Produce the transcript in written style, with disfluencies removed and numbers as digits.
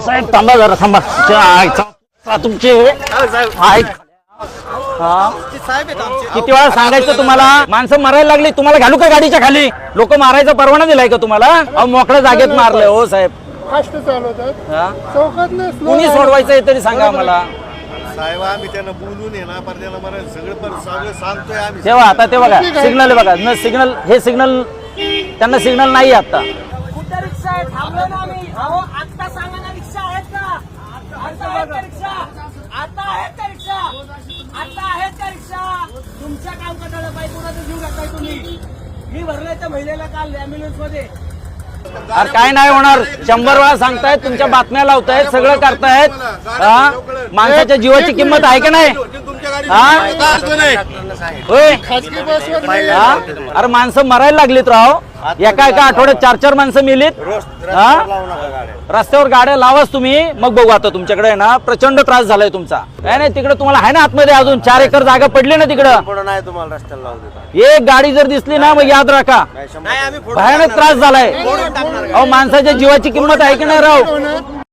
साहेब थांबा जरा थांबा तुमचे किती वेळा सांगायचं तुम्हाला माणसं मारायला लागली तुम्हाला घालू का गाडीच्या खाली लोक मारायचा परवाना दिलाय का तुम्हाला अहो मोकळ्या जागेत मारले हो साहेब कुणी सोडवायचंय तरी सांगा मला साहेब आम्ही त्यांना बोलून ये ना पण त्याला मला सगळं सांगतोय आम्ही तेव्हा आता ते बघा सिग्नल बघा न सिग्नल हे सिग्नल त्यांना सिग्नल नाही आता रिक्षा आहे थांबलो ना आम्ही अहो आता सांगा ना रिक्षा आहेत का आता आहेत का रिक्षा आता आहेत का रिक्षा आता आहेत का रिक्षा तुमच्या काम करताना बाई कोणाचं जीव घातलाय तुम्ही मी भरलाय त्या महिलेला काल अँब्युलन्स मध्ये अरे काय नाही होणार 100 वेळा सांगतायत तुमच्या बातम्या लावतायत सगळं करतायत माणसाच्या जीवाची किंमत आहे का नाही अरे माणसं मरायला लागलीत राव एका आठवड्यात 4 माणसं मिलीत रस्त्यावर गाड्या लावाच तुम्ही मग बघू आता तुमच्याकडे ना प्रचंड त्रास झालाय तुमचा काय नाही तिकडे तुम्हाला आहे ना आतमध्ये अजून 4 एकर जागा पडली ना तिकडं नाही तुम्हाला रस्त्याला लावू देता एक गाडी जर दिसली ना मग याद राखा भयानक त्रास झालाय अहो माणसाच्या जीवाची किंमत आहे की नाही राव